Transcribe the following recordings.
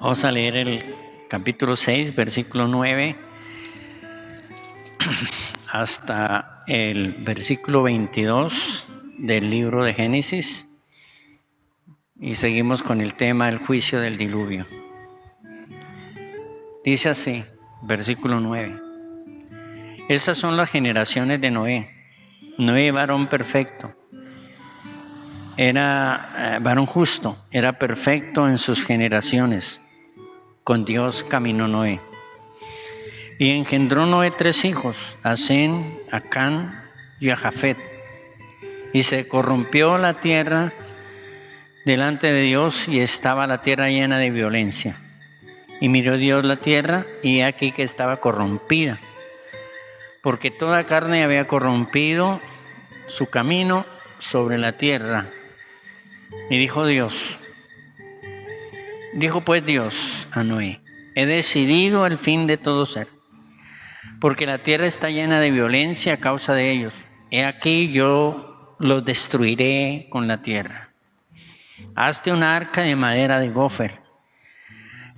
Vamos a leer el capítulo 6, versículo 9, hasta el versículo 22 del libro de Génesis. Y seguimos con el tema del juicio del diluvio. Dice así, versículo 9. Esas son las generaciones de Noé. Noé, varón perfecto. Era varón justo, era perfecto en sus generaciones. Con Dios caminó Noé. Y engendró Noé 3 hijos, a Sem, a Can y a Jafet. Y se corrompió la tierra delante de Dios, y estaba la tierra llena de violencia. Y miró Dios la tierra, y he aquí que estaba corrompida, porque toda carne había corrompido su camino sobre la tierra. Y dijo pues Dios a Noé: he decidido el fin de todo ser, porque la tierra está llena de violencia a causa de ellos. He aquí yo los destruiré con la tierra. Hazte una arca de madera de gofer,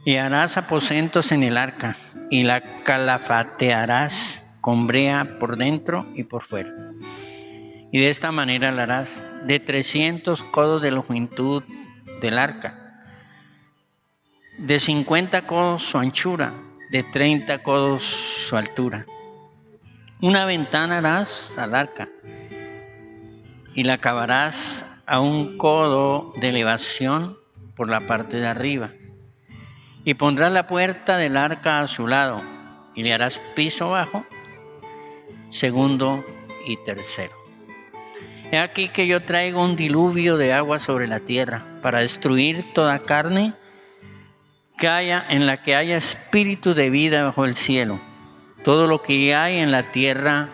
y harás aposentos en el arca, y la calafatearás con brea por dentro y por fuera. Y de esta manera la harás de 300 codos de longitud del arca, de 50 codos su anchura, de 30 codos su altura. Una ventana harás al arca, y la acabarás a 1 codo de elevación por la parte de arriba. Y pondrás la puerta del arca a su lado, y le harás piso bajo, segundo y tercero. He aquí que yo traigo un diluvio de agua sobre la tierra, para destruir toda carne que haya, en la que haya espíritu de vida bajo el cielo. Todo lo que hay en la tierra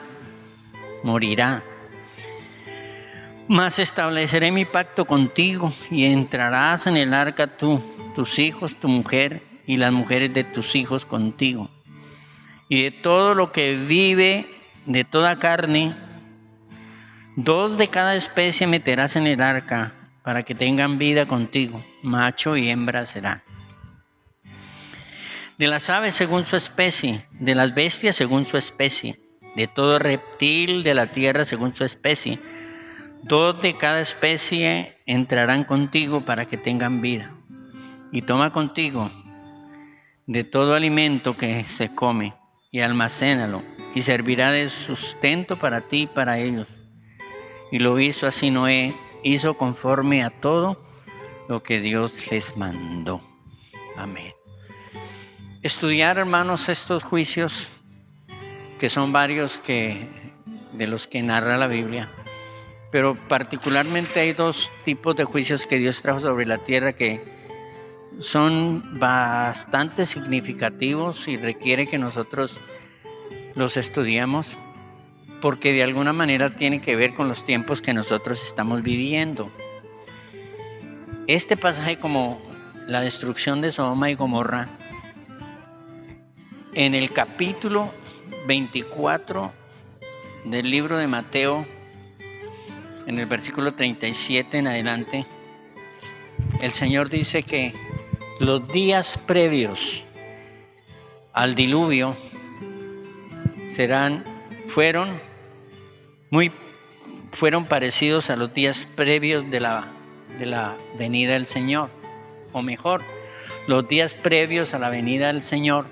morirá. Mas estableceré mi pacto contigo, y entrarás en el arca tú, tus hijos, tu mujer, y las mujeres de tus hijos contigo. Y de todo lo que vive, de toda carne, 2 de cada especie meterás en el arca, para que tengan vida contigo, macho y hembra será. De las aves según su especie, de las bestias según su especie, de todo reptil de la tierra según su especie, 2 de cada especie entrarán contigo para que tengan vida. Y toma contigo de todo alimento que se come, y almacénalo, y servirá de sustento para ti y para ellos. Y lo hizo así Noé, hizo conforme a todo lo que Dios les mandó. Amén. Estudiar, hermanos, estos juicios, que son varios de los que narra la Biblia, pero particularmente hay 2 tipos de juicios que Dios trajo sobre la tierra que son bastante significativos y requiere que nosotros los estudiemos, porque de alguna manera tiene que ver con los tiempos que nosotros estamos viviendo. Este pasaje, como la destrucción de Sodoma y Gomorra, en el capítulo 24 del libro de Mateo, en el versículo 37 en adelante, el Señor dice que los días previos al diluvio fueron parecidos a los días previos de la venida del Señor, o mejor, los días previos a la venida del Señor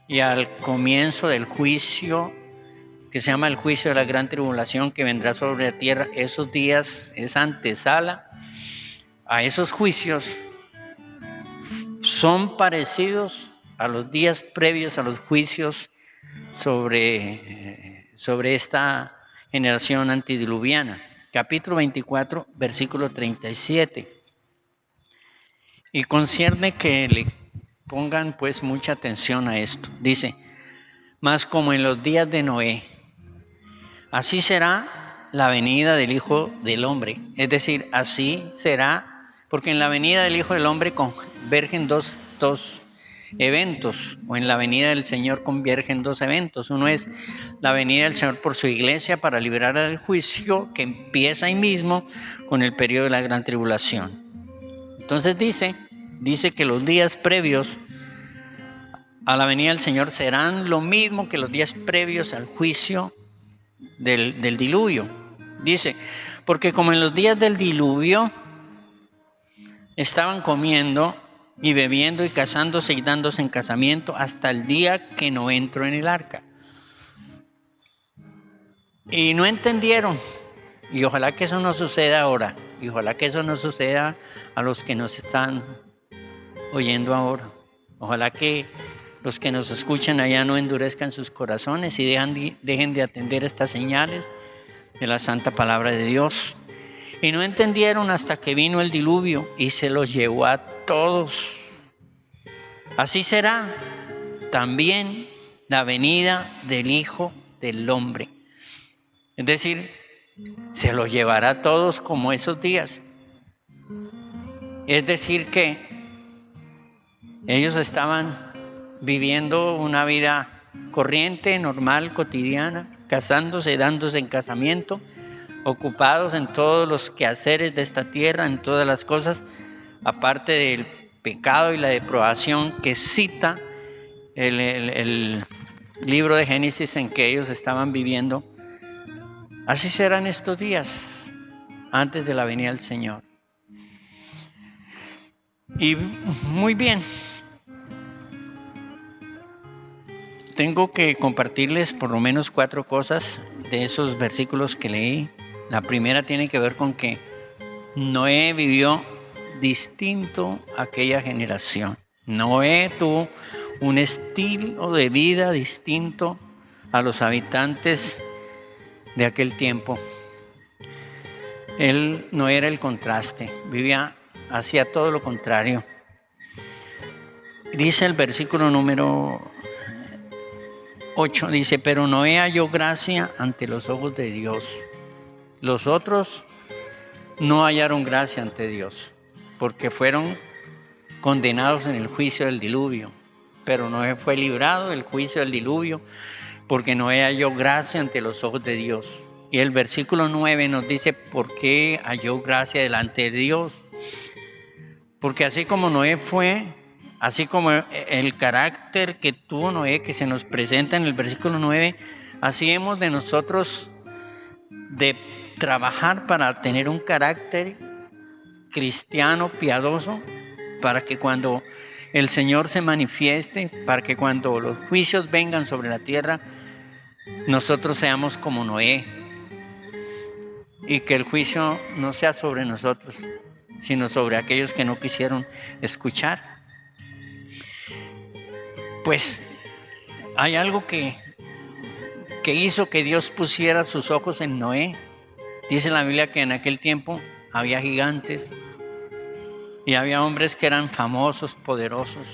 y al comienzo del juicio, que se llama el juicio de la gran tribulación, que vendrá sobre la tierra. Esos días, esa antesala a esos juicios, son parecidos a los días previos a los juicios sobre esta generación antidiluviana. Capítulo 24, versículo 37. Y concierne que le pongan pues mucha atención a esto. Dice: mas como en los días de Noé, así será la venida del Hijo del Hombre. Es decir, así será, porque en la venida del Hijo del Hombre convergen dos eventos, o en la venida del Señor convergen 2 eventos. Uno es la venida del Señor por su iglesia para librar del juicio, que empieza ahí mismo con el periodo de la gran tribulación. Entonces dice dice que los días previos a la venida del Señor serán lo mismo que los días previos al juicio del diluvio. Dice, porque como en los días del diluvio estaban comiendo y bebiendo y casándose y dándose en casamiento hasta el día que no entró en el arca. Y no entendieron. Y ojalá que eso no suceda ahora. Y ojalá que eso no suceda a los que nos están oyendo ahora. Ojalá que los que nos escuchan allá no endurezcan sus corazones y dejen de atender estas señales de la santa palabra de Dios. Y no entendieron hasta que vino el diluvio y se los llevó a todos. Así será también la venida del Hijo del Hombre. Es decir, se los llevará a todos como esos días. Es decir que ellos estaban viviendo una vida corriente, normal, cotidiana, casándose, dándose en casamiento, ocupados en todos los quehaceres de esta tierra, en todas las cosas, aparte del pecado y la depravación que cita el libro de Génesis en que ellos estaban viviendo. Así serán estos días antes de la venida del Señor. Y muy bien, tengo que compartirles por lo menos 4 cosas de esos versículos que leí. La primera tiene que ver con que Noé vivió distinto a aquella generación. Noé tuvo un estilo de vida distinto a los habitantes de aquel tiempo. Él no era el contraste, hacía todo lo contrario. Dice el versículo número 8, dice, pero Noé halló gracia ante los ojos de Dios. Los otros no hallaron gracia ante Dios, porque fueron condenados en el juicio del diluvio. Pero Noé fue librado del juicio del diluvio, porque Noé halló gracia ante los ojos de Dios. Y el versículo 9 nos dice por qué halló gracia delante de Dios. Porque así como Noé fue, así como el carácter que tuvo Noé, que se nos presenta en el versículo 9, así hemos de nosotros de trabajar para tener un carácter cristiano, piadoso, para que cuando el Señor se manifieste, para que cuando los juicios vengan sobre la tierra, nosotros seamos como Noé. Y que el juicio no sea sobre nosotros, sino sobre aquellos que no quisieron escuchar. Pues hay algo que hizo que Dios pusiera sus ojos en Noé. Dice la Biblia que en aquel tiempo había gigantes y había hombres que eran famosos, poderosos.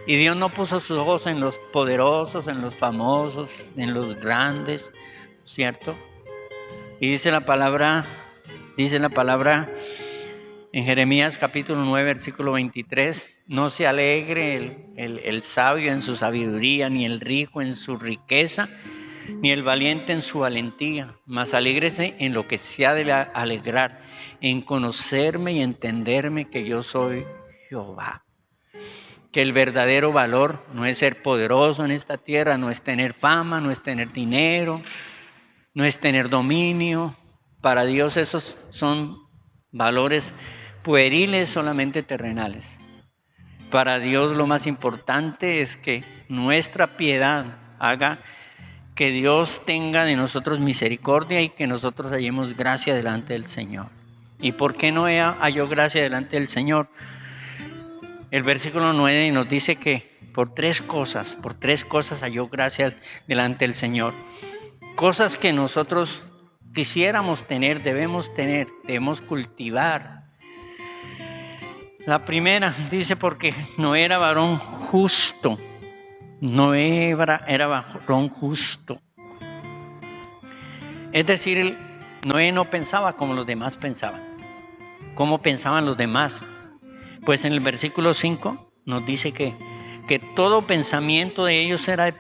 Y Dios no puso sus ojos en los poderosos, en los famosos, en los grandes, ¿cierto? Y dice la palabra en Jeremías capítulo 9, versículo 23, no se alegre el sabio en su sabiduría, ni el rico en su riqueza, ni el valiente en su valentía, mas alégrese en lo que se ha de alegrar, en conocerme y entenderme que yo soy Jehová. Que el verdadero valor no es ser poderoso en esta tierra, no es tener fama, no es tener dinero, no es tener dominio. Para Dios esos son valores pueriles, solamente terrenales. Para Dios lo más importante es que nuestra piedad haga que Dios tenga de nosotros misericordia y que nosotros hallemos gracia delante del Señor. ¿Y por qué Noé halló gracia delante del Señor? El versículo 9 nos dice que por tres cosas halló gracia delante del Señor. Cosas que nosotros quisiéramos tener, debemos cultivar. La primera dice porque Noé era varón justo. Noé era varón justo. Es decir, Noé no pensaba como los demás pensaban. ¿Cómo pensaban los demás? Pues en el versículo 5 nos dice que todo pensamiento de ellos era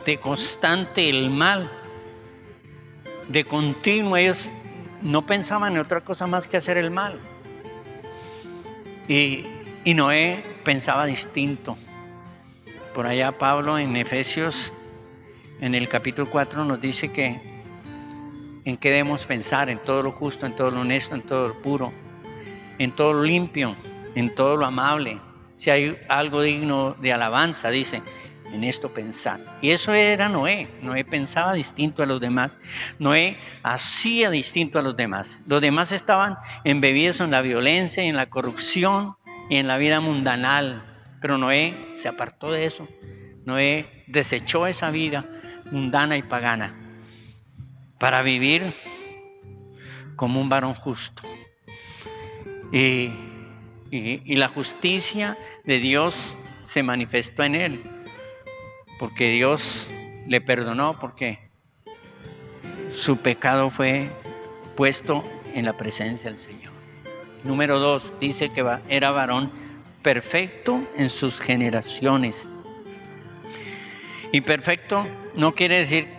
de constante el mal. De continuo, ellos no pensaban en otra cosa más que hacer el mal. Y Y Noé pensaba distinto. Por allá Pablo en Efesios, en el capítulo 4, nos dice que en qué debemos pensar, en todo lo justo, en todo lo honesto, en todo lo puro, en todo lo limpio, en todo lo amable. Si hay algo digno de alabanza, dice, en esto pensar. Y eso era Noé. Noé pensaba distinto a los demás. Noé hacía distinto a los demás. Los demás estaban embebidos en la violencia y en la corrupción y en la vida mundanal. Pero Noé se apartó de eso. Noé desechó esa vida mundana y pagana para vivir como un varón justo. Y la justicia de Dios se manifestó en él, porque Dios le perdonó, porque su pecado fue puesto en la presencia del Señor. Número 2, dice que era varón perfecto en sus generaciones. Y perfecto no quiere decir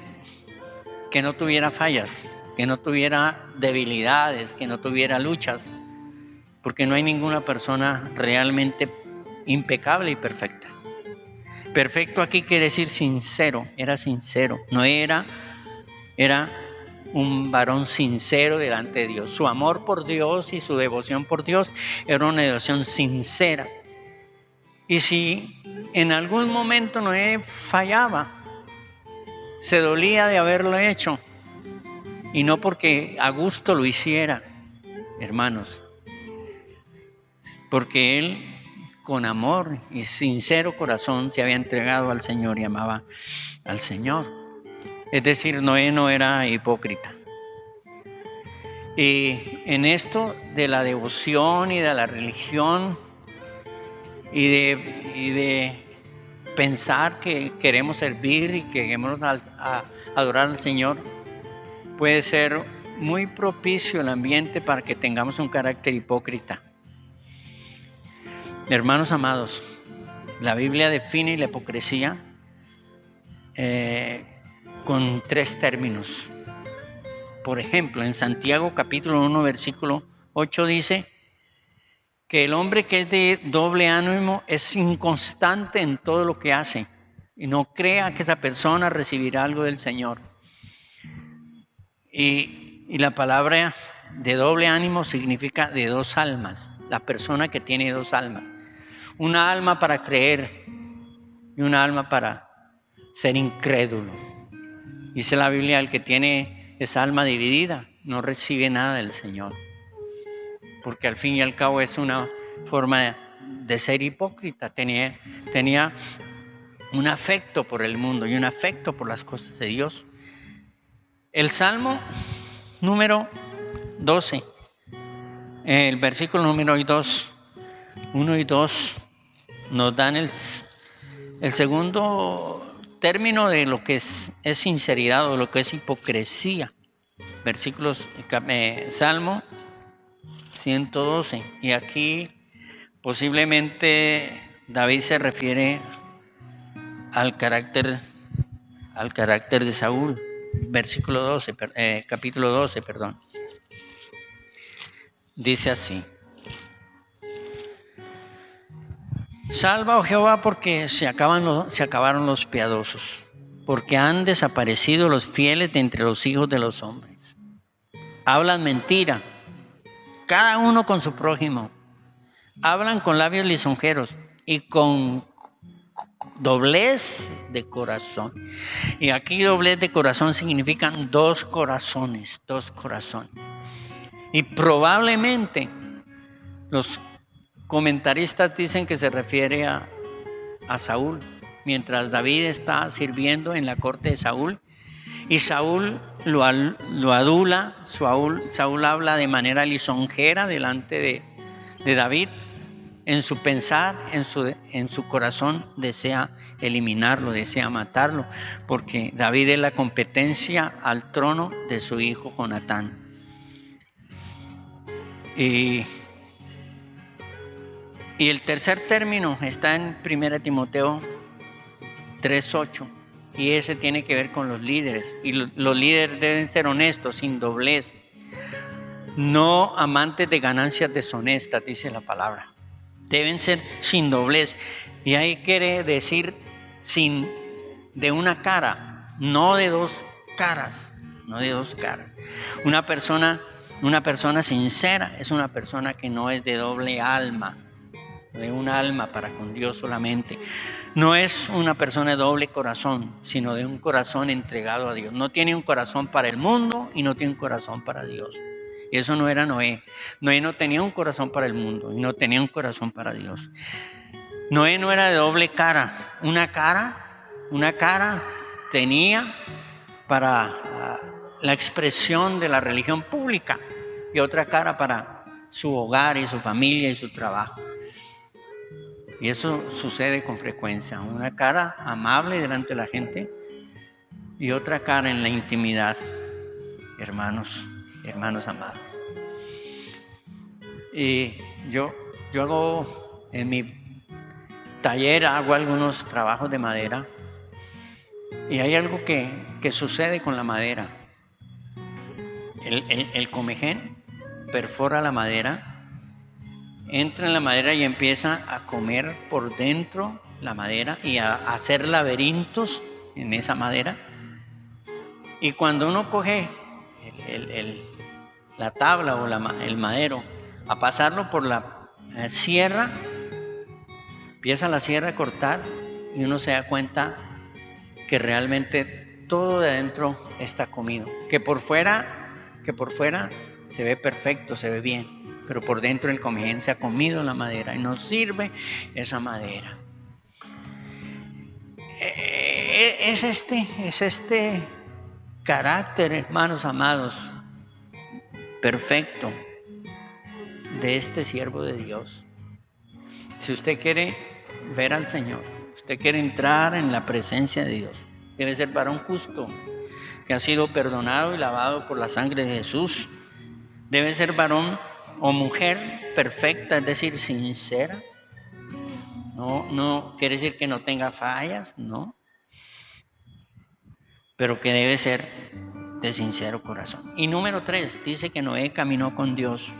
que no tuviera fallas, que no tuviera debilidades, que no tuviera luchas, porque no hay ninguna persona realmente impecable y perfecta. Perfecto aquí quiere decir sincero, era sincero, no era un varón sincero delante de Dios. Su amor por Dios y su devoción por Dios era una devoción sincera. Y si en algún momento Noé fallaba, se dolía de haberlo hecho, y no porque a gusto lo hiciera, hermanos, porque él con amor y sincero corazón se había entregado al Señor y amaba al Señor. Es decir, Noé no era hipócrita. Y en esto de la devoción y de la religión y de pensar que queremos servir y que queremos adorar al Señor, puede ser muy propicio el ambiente para que tengamos un carácter hipócrita. Hermanos amados, la Biblia define la hipocresía con 3 términos. Por ejemplo, en Santiago capítulo 1, versículo 8 dice que el hombre que es de doble ánimo es inconstante en todo lo que hace y no crea que esa persona recibirá algo del Señor. Y la palabra de doble ánimo significa de 2 almas, la persona que tiene 2 almas. Una alma para creer y una alma para ser incrédulo. Dice la Biblia, el que tiene esa alma dividida no recibe nada del Señor. Porque al fin y al cabo es una forma de ser hipócrita. Tenía un afecto por el mundo y un afecto por las cosas de Dios. El Salmo número 12, el versículo número 2, 1 y 2, nos dan el segundo término de lo que es sinceridad o lo que es hipocresía. Versículos, Salmo 112. Y aquí posiblemente David se refiere al carácter de Saúl. Versículo 12, capítulo 12, perdón. Dice así: Salva, oh Jehová, porque se acabaron los piadosos, porque han desaparecido los fieles de entre los hijos de los hombres. Hablan mentira, cada uno con su prójimo. Hablan con labios lisonjeros y con doblez de corazón. Y aquí doblez de corazón significan 2 corazones, 2 corazones. Y probablemente los comentaristas dicen que se refiere a Saúl, mientras David está sirviendo en la corte de Saúl, y Saúl lo adula. Saúl habla de manera lisonjera delante de David. En su pensar, en su corazón desea eliminarlo, desea matarlo, porque David es la competencia al trono de su hijo Jonatán. Y el tercer término está en 1 Timoteo 3:8, y ese tiene que ver con los líderes. Y los líderes deben ser honestos, sin doblez, no amantes de ganancias deshonestas, dice la palabra. Deben ser sin doblez. Y ahí quiere decir de una cara, no de dos caras, no de dos caras. Una persona sincera es una persona que no es de doble alma, de un alma para con Dios solamente. No es una persona de doble corazón, sino de un corazón entregado a Dios. No tiene un corazón para el mundo y no tiene un corazón para Dios. Y eso no era Noé. Noé no tenía un corazón para el mundo y no tenía un corazón para Dios. Noé no era de doble cara. Una cara tenía para la expresión de la religión pública y otra cara para su hogar y su familia y su trabajo. Y eso sucede con frecuencia. Una cara amable delante de la gente y otra cara en la intimidad. Hermanos amados. Y yo hago en mi taller, hago algunos trabajos de madera. Y hay algo que sucede con la madera. El comején perfora la madera, entra en la madera y empieza a comer por dentro la madera y a hacer laberintos en esa madera. Y cuando uno coge la tabla o el madero a pasarlo por la sierra, empieza la sierra a cortar y uno se da cuenta que realmente todo de adentro está comido. Que por fuera se ve perfecto, se ve bien, pero por dentro el comején se ha comido la madera y nos sirve esa madera. Es este carácter, hermanos amados, perfecto de este siervo de Dios. Si usted quiere ver al Señor, usted quiere entrar en la presencia de Dios, debe ser varón justo, que ha sido perdonado y lavado por la sangre de Jesús. Debe ser varón o mujer perfecta, es decir, sincera. No quiere decir que no tenga fallas, no. Pero que debe ser de sincero corazón. Y número 3, dice que Noé caminó con Dios.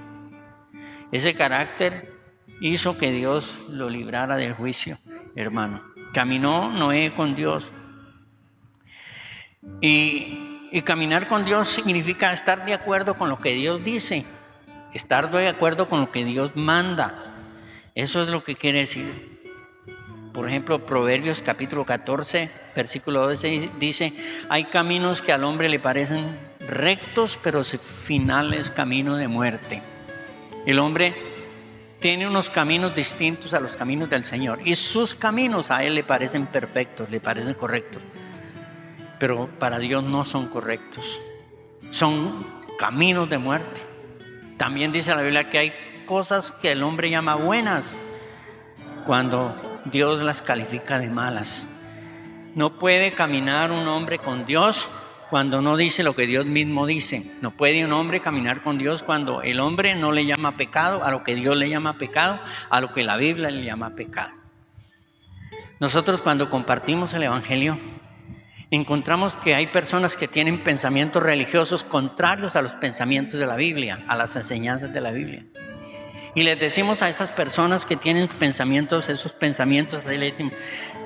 Ese carácter hizo que Dios lo librara del juicio, hermano. Caminó Noé con Dios. Y caminar con Dios significa estar de acuerdo con lo que Dios dice, estar de acuerdo con lo que Dios manda. Eso es lo que quiere decir. Por ejemplo, Proverbios capítulo 14, versículo 12 dice: hay caminos que al hombre le parecen rectos, pero su final es camino de muerte. El hombre tiene unos caminos distintos a los caminos del Señor y sus caminos a Él le parecen perfectos, le parecen correctos. Pero para Dios no son correctos, son caminos de muerte. También dice la Biblia que hay cosas que el hombre llama buenas cuando Dios las califica de malas. No puede caminar un hombre con Dios cuando no dice lo que Dios mismo dice. No puede un hombre caminar con Dios cuando el hombre no le llama pecado a lo que Dios le llama pecado, a lo que la Biblia le llama pecado. Nosotros cuando compartimos el Evangelio, encontramos que hay personas que tienen pensamientos religiosos contrarios a los pensamientos de la Biblia, a las enseñanzas de la Biblia. Y les decimos a esas personas que tienen esos pensamientos, ahí les decimos,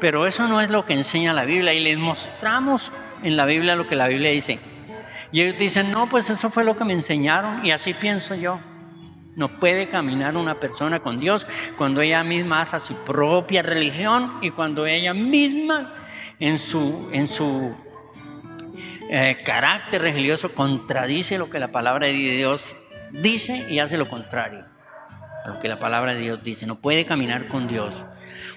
pero eso no es lo que enseña la Biblia. Y les mostramos en la Biblia lo que la Biblia dice. Y ellos dicen, no, pues eso fue lo que me enseñaron y así pienso yo. No puede caminar una persona con Dios cuando ella misma hace su propia religión y cuando ella misma en su carácter religioso contradice lo que la palabra de Dios dice y hace lo contrario a lo que la palabra de Dios dice. No puede caminar con Dios.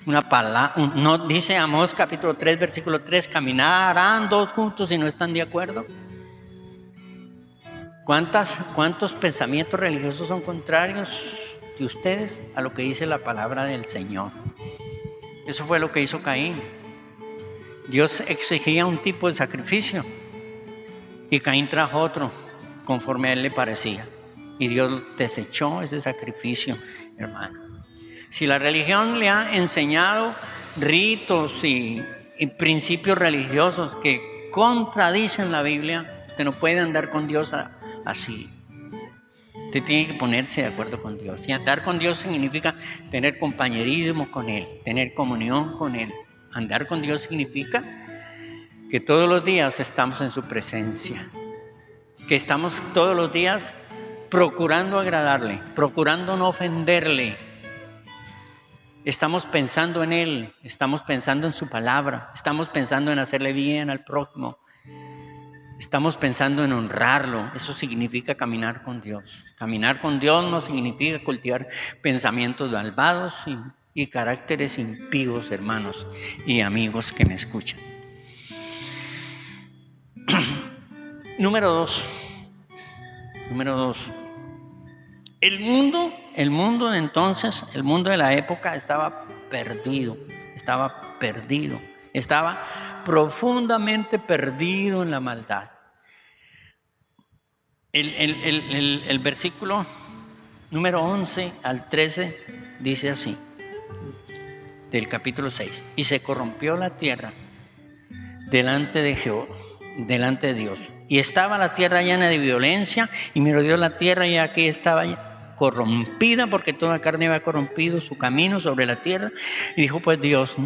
No dice Amós capítulo 3 versículo 3, caminarán dos juntos si no están de acuerdo. ¿Cuántos pensamientos religiosos son contrarios de ustedes a lo que dice la palabra del Señor? Eso fue lo que hizo Caín. Dios exigía un tipo de sacrificio y Caín trajo otro conforme a él le parecía. Y Dios desechó ese sacrificio, hermano. Si la religión le ha enseñado ritos y principios religiosos que contradicen la Biblia, usted no puede andar con Dios así. Usted tiene que ponerse de acuerdo con Dios. Y andar con Dios significa tener compañerismo con Él, tener comunión con Él. Andar con Dios significa que todos los días estamos en su presencia, que estamos todos los días procurando agradarle, procurando no ofenderle. Estamos pensando en Él, estamos pensando en su palabra, estamos pensando en hacerle bien al prójimo, estamos pensando en honrarlo. Eso significa caminar con Dios. Caminar con Dios no significa cultivar pensamientos malvados y caracteres impíos, hermanos y amigos que me escuchan. Número dos. El mundo de entonces, el mundo de la época estaba perdido, estaba profundamente perdido en la maldad. El versículo número 11 al 13 dice así, del capítulo 6, y se corrompió la tierra delante de Jehová, delante de Dios. Y estaba la tierra llena de violencia, y miró Dios la tierra, y aquí estaba corrompida, porque toda carne había corrompido su camino sobre la tierra. Y dijo pues Dios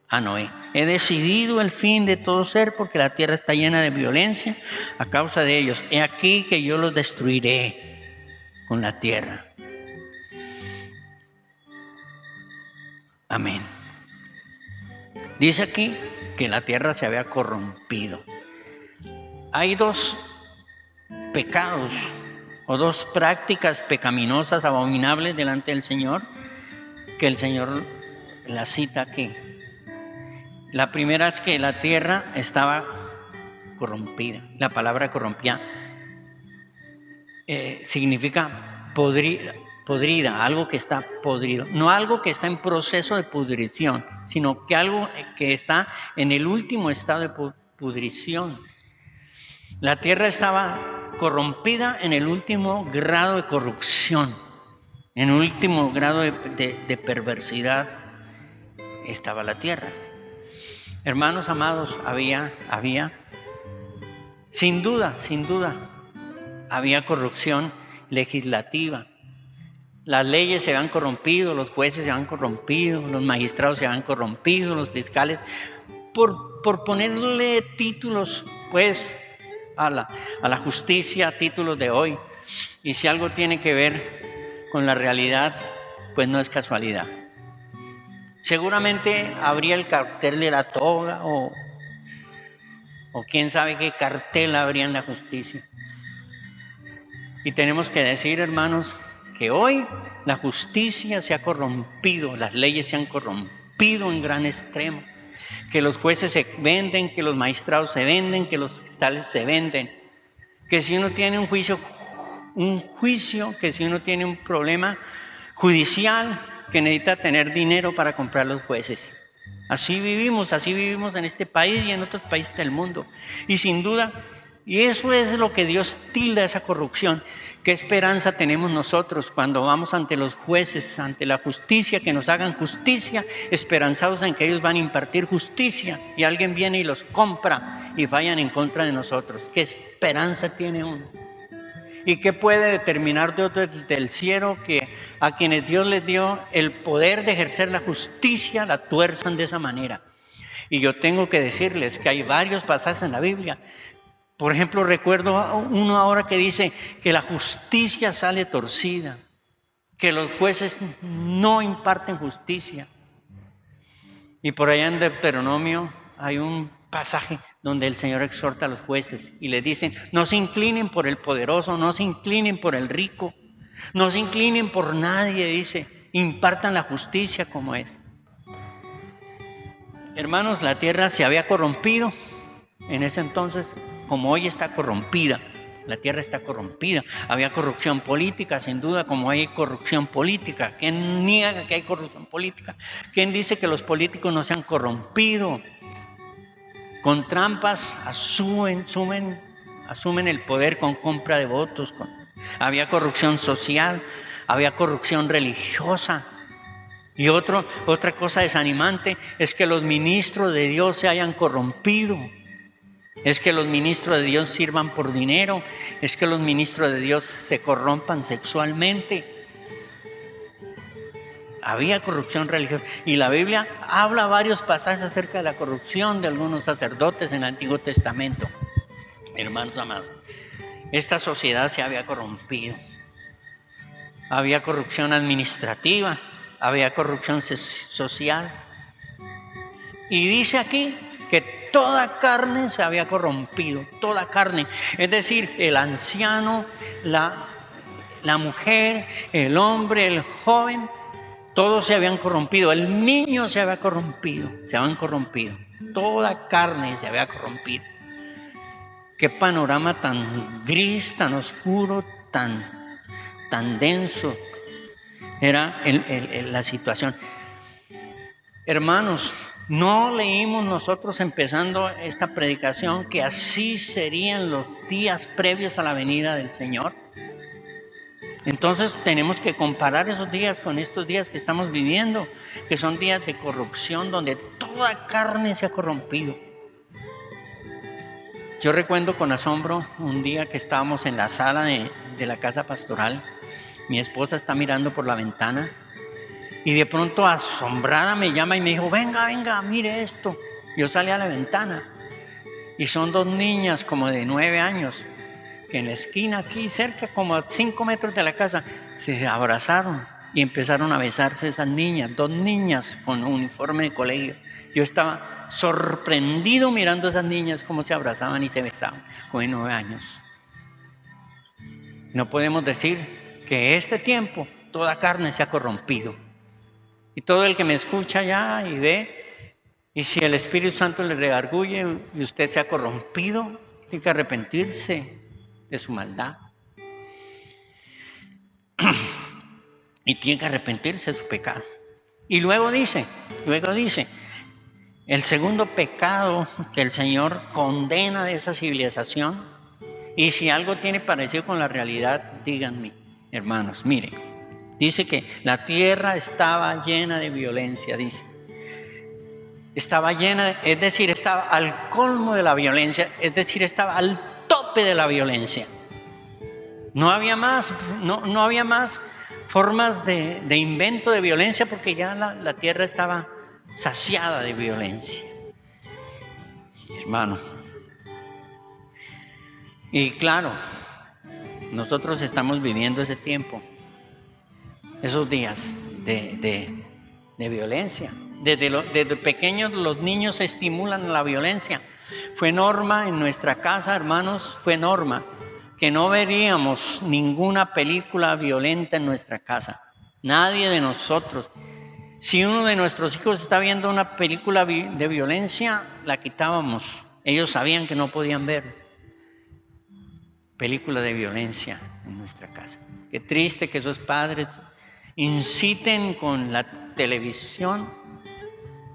a Noé: he decidido el fin de todo ser, porque la tierra está llena de violencia a causa de ellos. He aquí que yo los destruiré con la tierra. Amén. Dice aquí que la tierra se había corrompido. Hay dos pecados o dos prácticas pecaminosas, abominables delante del Señor, que el Señor la cita aquí. La primera es que la tierra estaba corrompida. La palabra corrompida significa podrida, algo que está podrido. No algo que está en proceso de pudrición, sino que algo que está en el último estado de pudrición. La tierra estaba corrompida en el último grado de corrupción, en el último grado de perversidad estaba la tierra. Hermanos amados, había, sin duda, había corrupción legislativa. Las leyes se habían corrompido, los jueces se habían corrompido, los magistrados se habían corrompido, los fiscales, por ponerle títulos, pues, a la justicia, títulos de hoy. Y si algo tiene que ver con la realidad, pues no es casualidad. Seguramente habría el cartel de la toga o quién sabe qué cartel habría en la justicia. Y tenemos que decir, hermanos, que hoy la justicia se ha corrompido, las leyes se han corrompido en gran extremo, que los jueces se venden, que los magistrados se venden, que los fiscales se venden, que si uno tiene un juicio, que si uno tiene un problema judicial, que necesita tener dinero para comprar los jueces. Así vivimos en este país y en otros países del mundo. Y sin duda, y eso es lo que Dios tilda, esa corrupción. ¿Qué esperanza tenemos nosotros cuando vamos ante los jueces, ante la justicia, que nos hagan justicia, esperanzados en que ellos van a impartir justicia, y alguien viene y los compra y vayan en contra de nosotros? ¿Qué esperanza tiene uno? ¿Y qué puede determinar Dios desde el cielo que a quienes Dios les dio el poder de ejercer la justicia la tuerzan de esa manera? Y yo tengo que decirles que hay varios pasajes en la Biblia. Por ejemplo, recuerdo uno ahora que dice que la justicia sale torcida, que los jueces no imparten justicia. Y por allá en Deuteronomio hay un pasaje donde el Señor exhorta a los jueces y les dice: no se inclinen por el poderoso, no se inclinen por el rico, no se inclinen por nadie, dice, impartan la justicia como es. Hermanos, la tierra se había corrompido en ese entonces, como hoy está corrompida. La tierra está corrompida. Había corrupción política, sin duda, como hay corrupción política. ¿Quién niega que hay corrupción política? ¿Quién dice que los políticos no se han corrompido? Con trampas asumen el poder con compra de votos. Había corrupción social, había corrupción religiosa. Y otra cosa desanimante es que los ministros de Dios se hayan corrompido. Es que los ministros de Dios sirvan por dinero. Es que los ministros de Dios se corrompan sexualmente. Había corrupción religiosa. Y la Biblia habla varios pasajes acerca de la corrupción de algunos sacerdotes en el Antiguo Testamento. Hermanos amados, esta sociedad se había corrompido. Había corrupción administrativa, había corrupción social. Y dice aquí que toda carne se había corrompido, toda carne. Es decir, el anciano, la mujer, el hombre, el joven, todos se habían corrompido. El niño se había corrompido, se habían corrompido. Toda carne se había corrompido. Qué panorama tan gris, tan oscuro, tan denso era la situación. Hermanos, ¿no leímos nosotros empezando esta predicación que así serían los días previos a la venida del Señor? Entonces tenemos que comparar esos días con estos días que estamos viviendo, que son días de corrupción donde toda carne se ha corrompido. Yo recuerdo con asombro un día que estábamos en la sala de la casa pastoral. Mi esposa está mirando por la ventana y de pronto asombrada me llama y me dijo, venga, mire esto. Yo salí a la ventana y son dos niñas como de 9 años que en la esquina aquí cerca, como a 5 metros de la casa, se abrazaron y empezaron a besarse esas niñas, dos niñas con uniforme de colegio. Yo estaba sorprendido mirando a esas niñas cómo se abrazaban y se besaban con 9 años. No podemos decir que este tiempo toda carne se ha corrompido. Y todo el que me escucha ya y ve, y si el Espíritu Santo le redarguye y usted se ha corrompido, tiene que arrepentirse de su maldad. Y tiene que arrepentirse de su pecado. Y luego dice, el segundo pecado que el Señor condena de esa civilización, y si algo tiene parecido con la realidad, díganme, hermanos, miren, dice que la tierra estaba llena de violencia, dice. Estaba llena, es decir, estaba al colmo de la violencia, es decir, estaba al tope de la violencia. No había más formas de invento de violencia porque ya la tierra estaba saciada de violencia. Hermano. Y claro, nosotros estamos viviendo ese tiempo, esos días de violencia. Desde pequeños los niños estimulan la violencia. Fue norma en nuestra casa, hermanos, fue norma que no veríamos ninguna película violenta en nuestra casa. Nadie de nosotros. Si uno de nuestros hijos está viendo una película de violencia, la quitábamos. Ellos sabían que no podían ver películas de violencia en nuestra casa. Qué triste que esos padres inciten con la televisión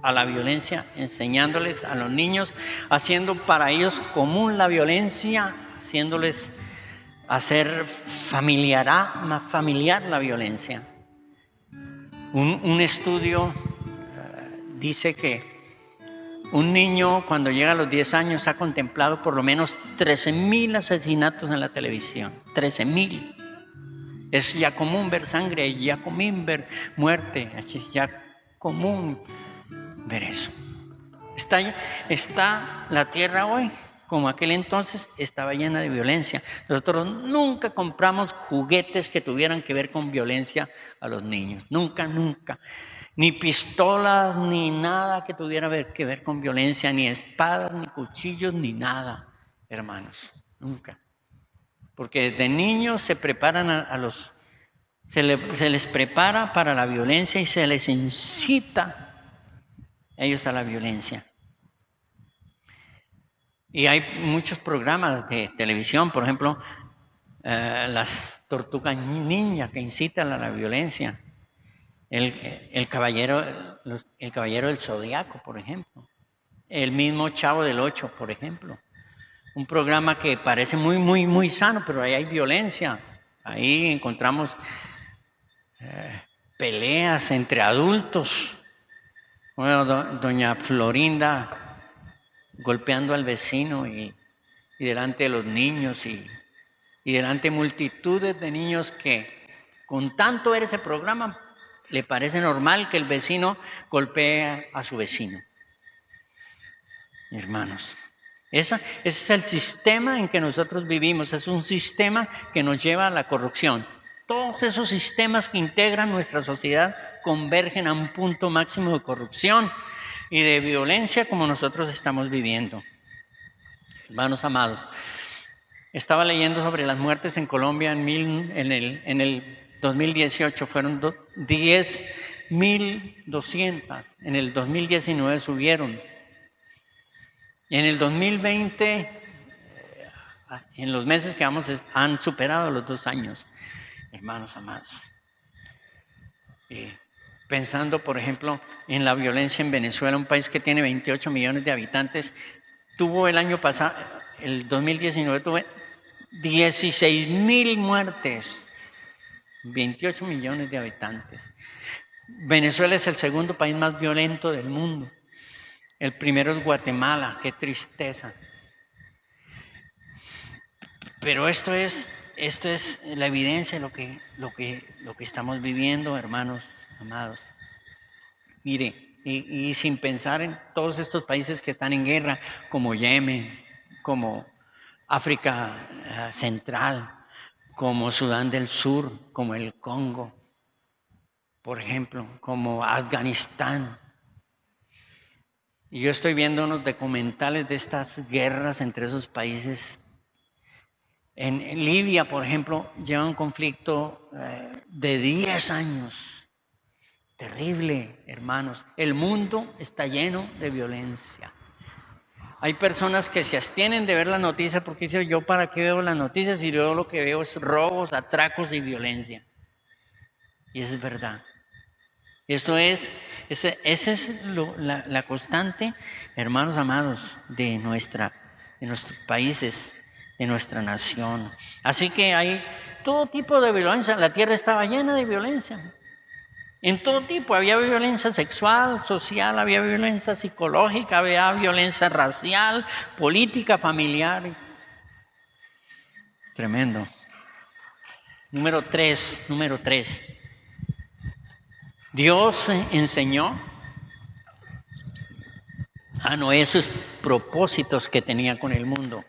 a la violencia, enseñándoles a los niños, haciendo para ellos común la violencia, haciéndoles hacer familiar la violencia. Un estudio dice que un niño cuando llega a los 10 años ha contemplado por lo menos 13,000 asesinatos en la televisión. 13,000. Es ya común ver sangre, ya común ver muerte, es ya común ver eso. Está la tierra hoy, como aquel entonces, estaba llena de violencia. Nosotros nunca compramos juguetes que tuvieran que ver con violencia a los niños. Nunca. Ni pistolas, ni nada que tuviera que ver con violencia, ni espadas, ni cuchillos, ni nada, hermanos. Nunca. Porque desde niños se preparan se les prepara para la violencia y se les incita a ellos a la violencia. Y hay muchos programas de televisión, por ejemplo, las tortugas ninja que incitan a la violencia. El caballero del Zodiaco, por ejemplo. El mismo Chavo del Ocho, por ejemplo. Un programa que parece muy sano, pero ahí hay violencia. Ahí encontramos peleas entre adultos. Bueno, doña Florinda golpeando al vecino y y delante de los niños y delante de multitudes de niños que con tanto ver ese programa le parece normal que el vecino golpee a su vecino. Hermanos, ese es el sistema en que nosotros vivimos. Es un sistema que nos lleva a la corrupción. Todos esos sistemas que integran nuestra sociedad convergen a un punto máximo de corrupción y de violencia como nosotros estamos viviendo. Hermanos amados, estaba leyendo sobre las muertes en Colombia en el 2018. Fueron 10.200. En el 2019 subieron. En el 2020, en los meses que vamos, han superado los 2 años, hermanos amados. Pensando, por ejemplo, en la violencia en Venezuela, un país que tiene 28 millones de habitantes, tuvo el año pasado, el 2019, tuvo 16.000 muertes, 28 millones de habitantes. Venezuela es el segundo país más violento del mundo. El primero es Guatemala, qué tristeza. Pero esto es la evidencia de lo que estamos viviendo, hermanos amados. Mire, y sin pensar en todos estos países que están en guerra, como Yemen, como África Central, como Sudán del Sur, como el Congo, por ejemplo, como Afganistán. Y yo estoy viendo unos documentales de estas guerras entre esos países. En Libia, por ejemplo, lleva un conflicto de 10 años. Terrible, hermanos. El mundo está lleno de violencia. Hay personas que se abstienen de ver las noticias porque dicen, yo para qué veo las noticias si yo lo que veo es robos, atracos y violencia. Y eso es verdad. Esa es la constante, hermanos amados, de nuestros países, de nuestra nación. Así que hay todo tipo de violencia. La tierra estaba llena de violencia. En todo tipo. Había violencia sexual, social, había violencia psicológica, había violencia racial, política, familiar. Tremendo. Número tres. Dios enseñó a Noé sus propósitos que tenía con el mundo.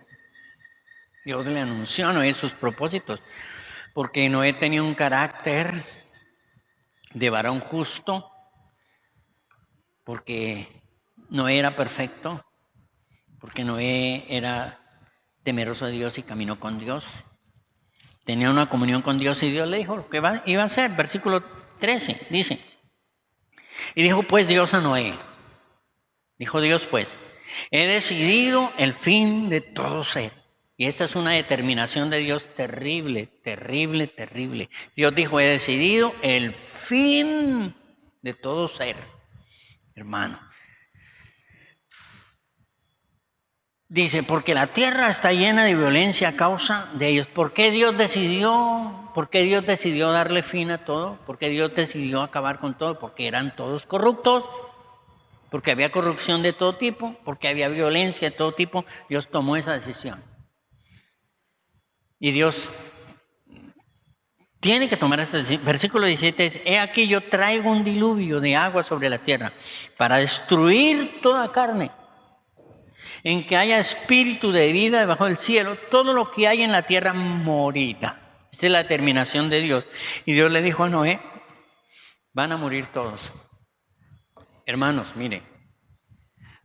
Dios le anunció a Noé sus propósitos, porque Noé tenía un carácter de varón justo, porque Noé era perfecto, porque Noé era temeroso de Dios y caminó con Dios. Tenía una comunión con Dios y Dios le dijo lo que iba a hacer. Versículo 13 dice, y dijo pues Dios a Noé, dijo Dios pues, he decidido el fin de todo ser. Y esta es una determinación de Dios terrible, terrible, terrible. Dios dijo, he decidido el fin de todo ser, hermano. Dice, porque la tierra está llena de violencia a causa de ellos. ¿Por qué Dios decidió darle fin a todo? ¿Por qué Dios decidió acabar con todo? Porque eran todos corruptos. Porque había corrupción de todo tipo. Porque había violencia de todo tipo. Dios tomó esa decisión. Y Dios tiene que tomar este decisión. Versículo 17 dice, he aquí yo traigo un diluvio de agua sobre la tierra para destruir toda carne. En que haya espíritu de vida debajo del cielo, todo lo que hay en la tierra morirá. Esta es la determinación de Dios. Y Dios le dijo a Noé, van a morir todos. Hermanos, mire,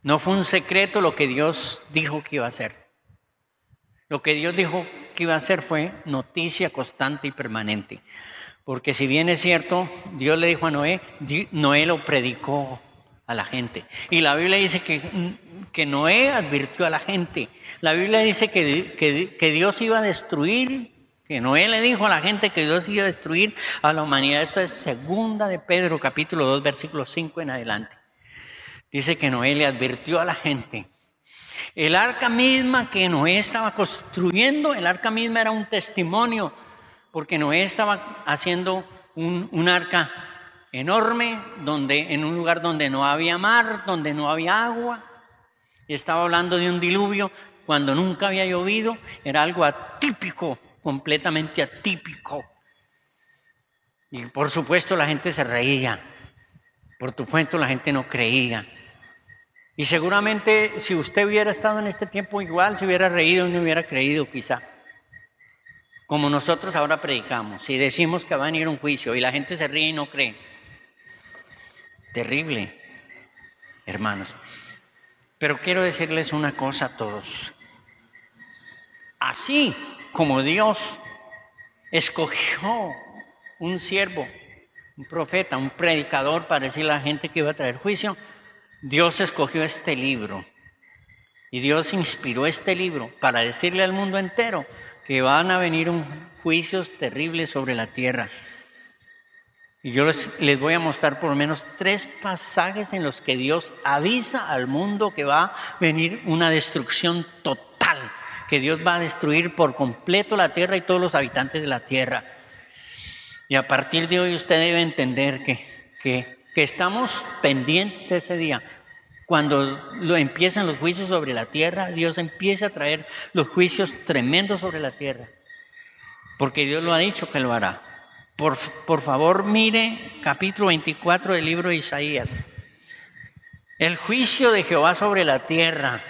no fue un secreto lo que Dios dijo que iba a hacer. Lo que Dios dijo que iba a hacer fue noticia constante y permanente. Porque si bien es cierto, Dios le dijo a Noé, Noé lo predicó a la gente. Y la Biblia dice que Noé advirtió a la gente. La Biblia dice que Dios iba a destruir, que Noé le dijo a la gente que Dios iba a destruir a la humanidad. Esto es segunda de Pedro, capítulo 2, versículo 5 en adelante. Dice que Noé le advirtió a la gente. El arca misma que Noé estaba construyendo, el arca misma era un testimonio, porque Noé estaba haciendo un arca enorme, en un lugar donde no había mar, donde no había agua, y estaba hablando de un diluvio cuando nunca había llovido, era algo atípico, completamente atípico. Y por supuesto la gente se reía, por supuesto la gente no creía. Y seguramente si usted hubiera estado en este tiempo igual, se hubiera reído y no hubiera creído quizá. Como nosotros ahora predicamos y decimos que va a venir un juicio y la gente se ríe y no cree. Terrible, hermanos. Pero quiero decirles una cosa a todos. Así como Dios escogió un siervo, un profeta, un predicador para decirle a la gente que iba a traer juicio, Dios escogió este libro. Y Dios inspiró este libro para decirle al mundo entero que van a venir juicios terribles sobre la tierra. Y yo les voy a mostrar por lo menos 3 pasajes en los que Dios avisa al mundo que va a venir una destrucción total, que Dios va a destruir por completo la tierra y todos los habitantes de la tierra. Y a partir de hoy usted debe entender que estamos pendientes de ese día. Cuando empiezan los juicios sobre la tierra, Dios empieza a traer los juicios tremendos sobre la tierra, porque Dios lo ha dicho que lo hará. Por favor, mire capítulo 24 del libro de Isaías. El juicio de Jehová sobre la tierra.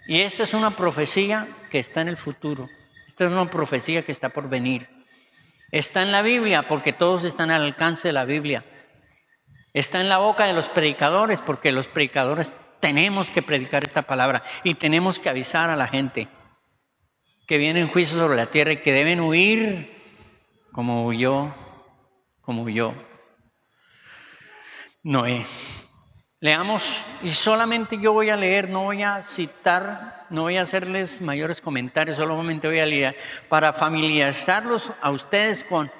Y esta es una profecía que está en el futuro. Esta es una profecía que está por venir. Está en la Biblia porque todos están al alcance de la Biblia. Está en la boca de los predicadores porque los predicadores tenemos que predicar esta palabra y tenemos que avisar a la gente que vienen juicios sobre la tierra y que deben huir como huyó Noé. Leamos, y solamente yo voy a leer, no voy a citar, no voy a hacerles mayores comentarios, solamente voy a leer para familiarizarlos a ustedes con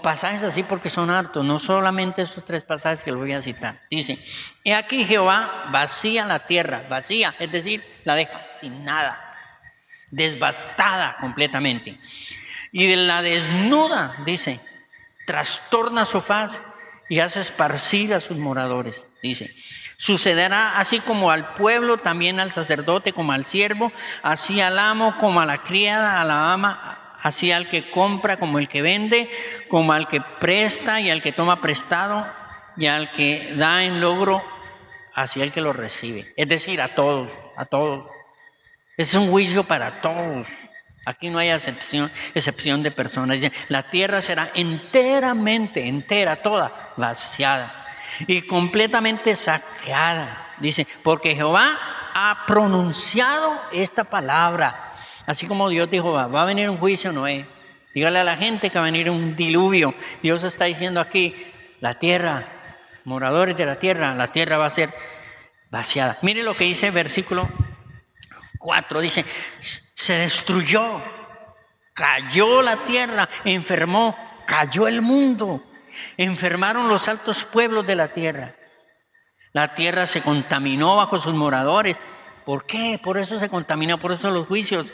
pasajes así porque son hartos, no solamente estos 3 pasajes que les voy a citar. Dice, he aquí Jehová vacía la tierra, vacía, es decir, la deja sin nada, desbastada completamente. Y de la desnuda, dice, trastorna su faz y hace esparcir a sus moradores. Dice, sucederá así como al pueblo, también al sacerdote como al siervo, así al amo como a la criada, a la ama, así al que compra como el que vende, como al que presta y al que toma prestado, y al que da en logro, así al que lo recibe. Es decir, a todos, a todos. Es un juicio para todos. Aquí no hay excepción de personas. La tierra será entera, toda vaciada y completamente saqueada. Dice, porque Jehová ha pronunciado esta palabra. Así como Dios dijo, va a venir un juicio, Noé. Dígale a la gente que va a venir un diluvio. Dios está diciendo aquí, la tierra, moradores de la tierra va a ser vaciada. Mire lo que dice el versículo 4, dice, se destruyó, cayó la tierra, enfermó, cayó el mundo, enfermaron los altos pueblos de la tierra. La tierra se contaminó bajo sus moradores. ¿Por qué? Por eso se contaminó, por eso los juicios.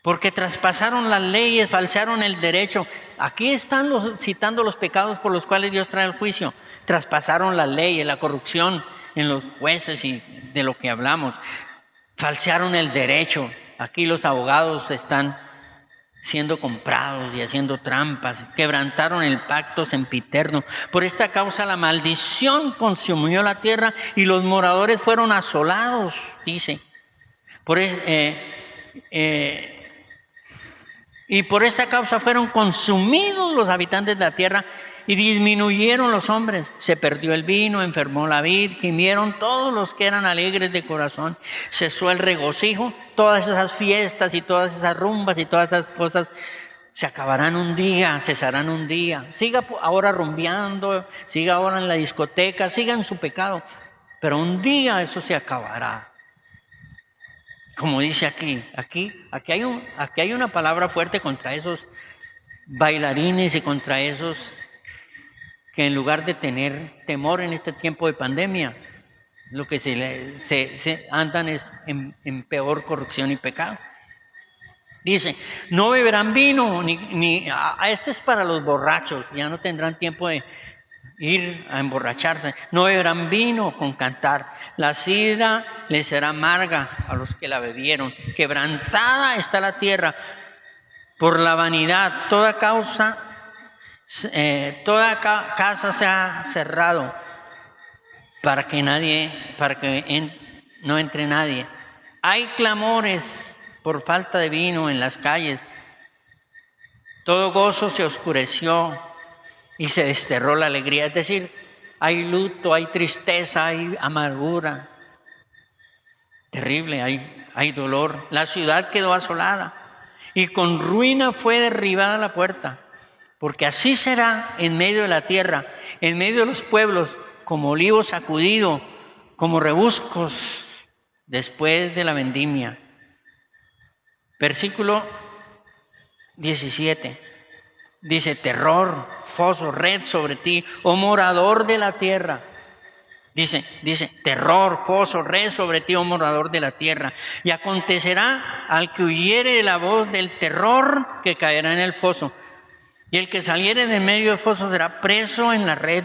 Porque traspasaron las leyes, falsearon el derecho. Aquí están citando los pecados por los cuales Dios trae el juicio. Traspasaron las leyes, la corrupción en los jueces y de lo que hablamos. Falsearon el derecho. Aquí los abogados están siendo comprados y haciendo trampas. Quebrantaron el pacto sempiterno. Por esta causa la maldición consumió la tierra y los moradores fueron asolados, dice. Y por esta causa fueron consumidos los habitantes de la tierra y disminuyeron los hombres. Se perdió el vino, enfermó la vid, gimieron todos los que eran alegres de corazón. Cesó el regocijo, todas esas fiestas y todas esas rumbas y todas esas cosas se acabarán un día, cesarán un día. Siga ahora rumbeando, siga ahora en la discoteca, siga en su pecado, pero un día eso se acabará. Como dice aquí hay una palabra fuerte contra esos bailarines y contra esos que en lugar de tener temor en este tiempo de pandemia, lo que se andan es en peor corrupción y pecado. Dice, no beberán vino, ni este es para los borrachos, ya no tendrán tiempo ir a emborracharse. No beberán vino con cantar. La sidra les será amarga a los que la bebieron. Quebrantada está la tierra por la vanidad. Toda casa se ha cerrado para que no entre nadie. Hay clamores por falta de vino en las calles. Todo gozo se oscureció y se desterró la alegría. Es decir, hay luto, hay tristeza, hay amargura. Terrible, hay dolor. La ciudad quedó asolada y con ruina fue derribada la puerta. Porque así será en medio de la tierra, en medio de los pueblos, como olivo sacudido, como rebuscos después de la vendimia. Versículo 17. Dice, terror, foso, red sobre ti, oh morador de la tierra. Dice, terror, foso, red sobre ti, oh morador de la tierra. Y acontecerá al que huyere de la voz del terror que caerá en el foso. Y el que saliere de medio del foso será preso en la red.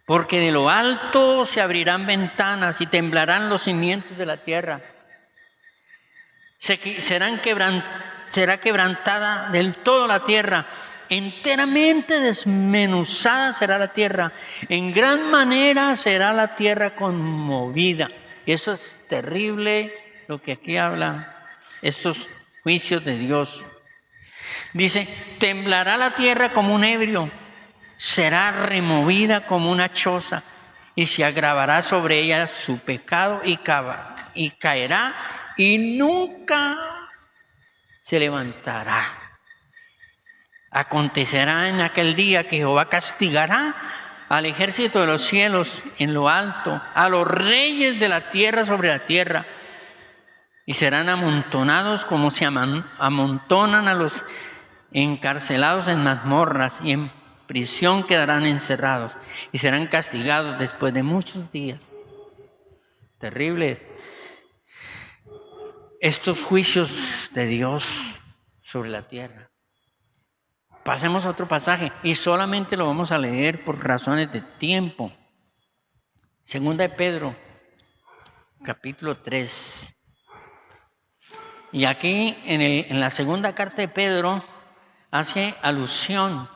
Porque de lo alto se abrirán ventanas y temblarán los cimientos de la tierra. Será quebrantada del todo la tierra, enteramente desmenuzada será la tierra, en gran manera será la tierra conmovida. Y eso es terrible lo que aquí habla, estos juicios de Dios. Dice, temblará la tierra como un ebrio, será removida como una choza, y se agravará sobre ella su pecado y caerá y nunca se levantará. Acontecerá en aquel día que Jehová castigará al ejército de los cielos en lo alto, a los reyes de la tierra sobre la tierra, y serán amontonados como se amontonan a los encarcelados en mazmorras, y en prisión quedarán encerrados, y serán castigados después de muchos días. Terribles estos juicios de Dios sobre la tierra. Pasemos a otro pasaje y solamente lo vamos a leer por razones de tiempo. Segunda de Pedro, capítulo 3. Y aquí en la segunda carta de Pedro hace alusión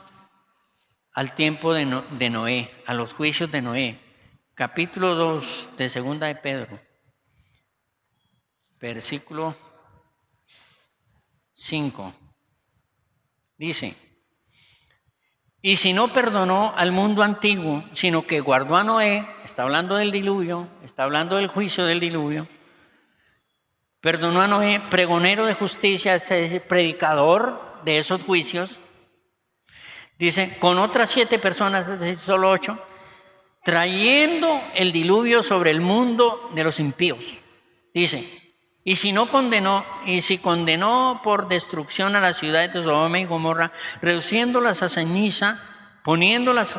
al tiempo de Noé, a los juicios de Noé. Capítulo 2 de segunda de Pedro, versículo 5. Dice, y si no perdonó al mundo antiguo, sino que guardó a Noé, está hablando del diluvio, está hablando del juicio del diluvio, perdonó a Noé, pregonero de justicia, predicador de esos juicios, dice, con otras 7 personas, es decir, solo 8, trayendo el diluvio sobre el mundo de los impíos. Dice, y si condenó por destrucción a las ciudades de Sodoma y Gomorra, reduciéndolas a ceniza, poniéndolas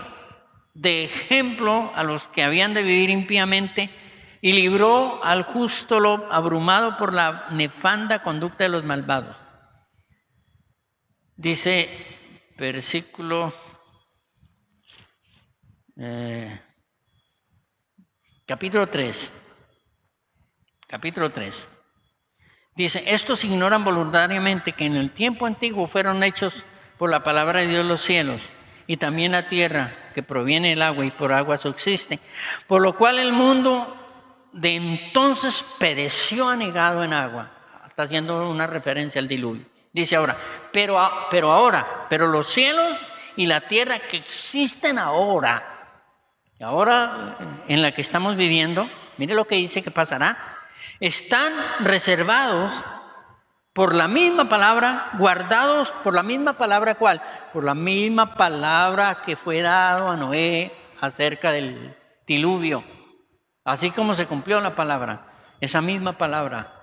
de ejemplo a los que habían de vivir impíamente, y libró al justo Lot abrumado por la nefanda conducta de los malvados. Dice, versículo capítulo 3. Dice, estos ignoran voluntariamente que en el tiempo antiguo fueron hechos por la palabra de Dios los cielos y también la tierra que proviene del agua y por agua subsiste, por lo cual el mundo de entonces pereció anegado en agua. Está haciendo una referencia al diluvio. Dice ahora, pero los cielos y la tierra que existen ahora en la que estamos viviendo, mire lo que dice que pasará, están reservados por la misma palabra, guardados por la misma palabra. ¿Cuál? Por la misma palabra que fue dado a Noé acerca del diluvio. Así como se cumplió la palabra, esa misma palabra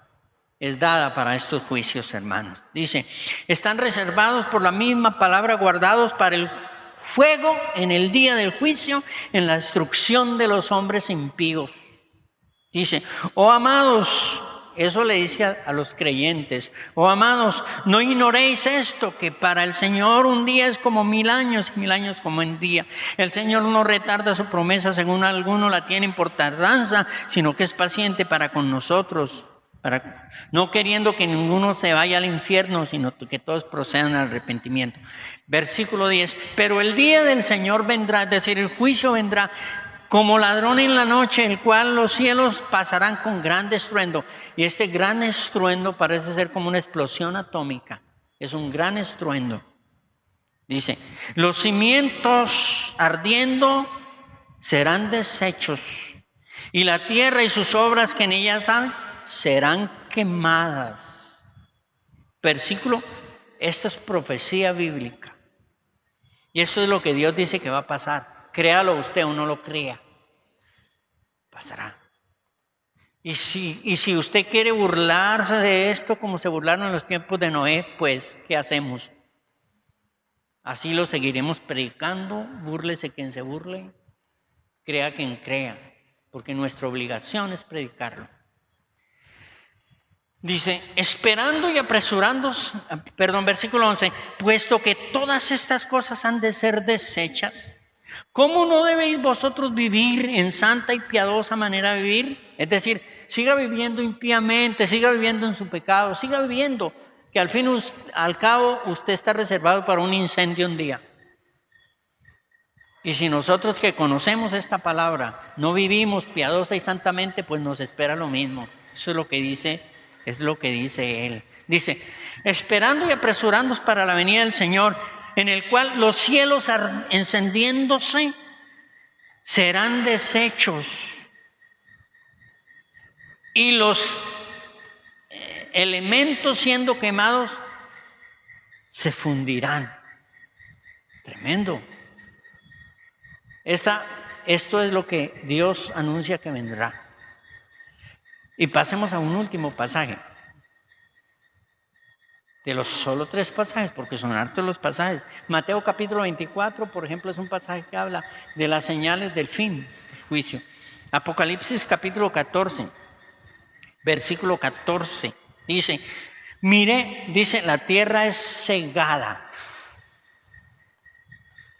es dada para estos juicios, hermanos. Dice, están reservados por la misma palabra, guardados para el fuego en el día del juicio, en la destrucción de los hombres impíos. Dice, oh amados Eso le dice a los creyentes. Oh amados, no ignoréis esto, que para el Señor un día es como 1000 años, y 1000 años como un día. El Señor no retarda su promesa según algunos la tienen por tardanza, sino que es paciente para con nosotros, no queriendo que ninguno se vaya al infierno, sino que todos procedan al arrepentimiento. Versículo 10. Pero el día del Señor vendrá, es decir, el juicio vendrá como ladrón en la noche, el cual los cielos pasarán con gran estruendo. Y este gran estruendo parece ser como una explosión atómica. Es un gran estruendo. Dice, los cimientos ardiendo serán deshechos, y la tierra y sus obras que en ella están serán quemadas. Versículo, esta es profecía bíblica. Y esto es lo que Dios dice que va a pasar. Créalo usted o no lo crea. Pasará. Y si usted quiere burlarse de esto como se burlaron en los tiempos de Noé, pues, ¿qué hacemos? Así lo seguiremos predicando. Búrlese quien se burle, crea quien crea, porque nuestra obligación es predicarlo. Dice, esperando y apresurándose, versículo 11, puesto que todas estas cosas han de ser deshechas, ¿cómo no debéis vosotros vivir en santa y piadosa manera de vivir? Es decir, siga viviendo impíamente, siga viviendo en su pecado, siga viviendo, que al fin, al cabo, usted está reservado para un incendio un día. Y si nosotros que conocemos esta palabra no vivimos piadosa y santamente, pues nos espera lo mismo. Eso es lo que dice él. Dice, esperando y apresurándonos para la venida del Señor, en el cual los cielos encendiéndose serán deshechos y los elementos siendo quemados se fundirán. Tremendo. Esto es lo que Dios anuncia que vendrá. Y pasemos a un último pasaje. De los solo 3 pasajes, porque son hartos los pasajes. Mateo capítulo 24, por ejemplo, es un pasaje que habla de las señales del fin del juicio. Apocalipsis capítulo 14, versículo 14, dice, mire, dice, la tierra es cegada.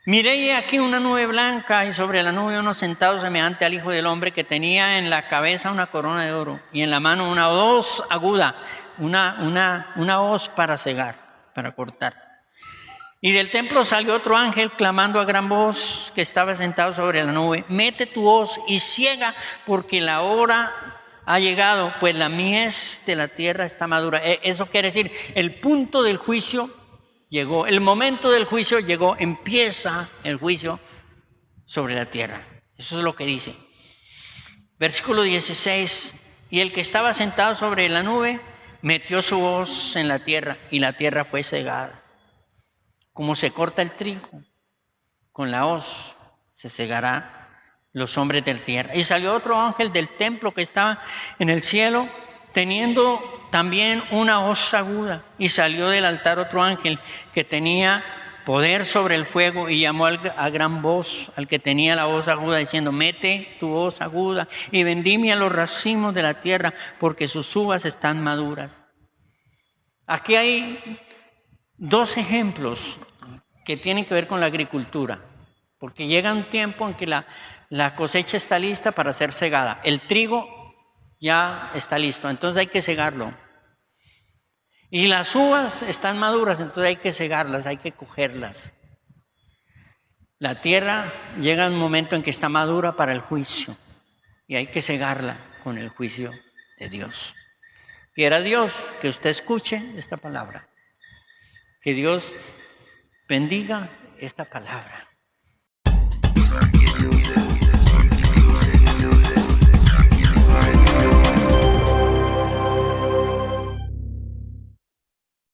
Miré y aquí una nube blanca, y sobre la nube uno sentado semejante al Hijo del Hombre, que tenía en la cabeza una corona de oro y en la mano una hoz aguda, una hoz para cegar, para cortar. Y del templo salió otro ángel clamando a gran voz que estaba sentado sobre la nube, mete tu hoz y ciega, porque la hora ha llegado, pues la mies de la tierra está madura. Eso quiere decir, el punto del juicio llegó, el momento del juicio llegó, empieza el juicio sobre la tierra. Eso es lo que dice. Versículo 16, y el que estaba sentado sobre la nube metió su hoz en la tierra y la tierra fue cegada. Como se corta el trigo, con la hoz se cegará los hombres de la tierra. Y salió otro ángel del templo que estaba en el cielo, teniendo también una hoz aguda, y salió del altar otro ángel que tenía poder sobre el fuego, y llamó a gran voz al que tenía la hoz aguda, diciendo, mete tu hoz aguda y vendimia los racimos de la tierra, porque sus uvas están maduras. Aquí hay 2 ejemplos que tienen que ver con la agricultura, porque llega un tiempo en que la cosecha está lista para ser segada. El trigo ya está listo, entonces hay que segarlo. Y las uvas están maduras, entonces hay que segarlas, hay que cogerlas. La tierra llega un momento en que está madura para el juicio y hay que segarla con el juicio de Dios. Quiera Dios que usted escuche esta palabra, que Dios bendiga esta palabra.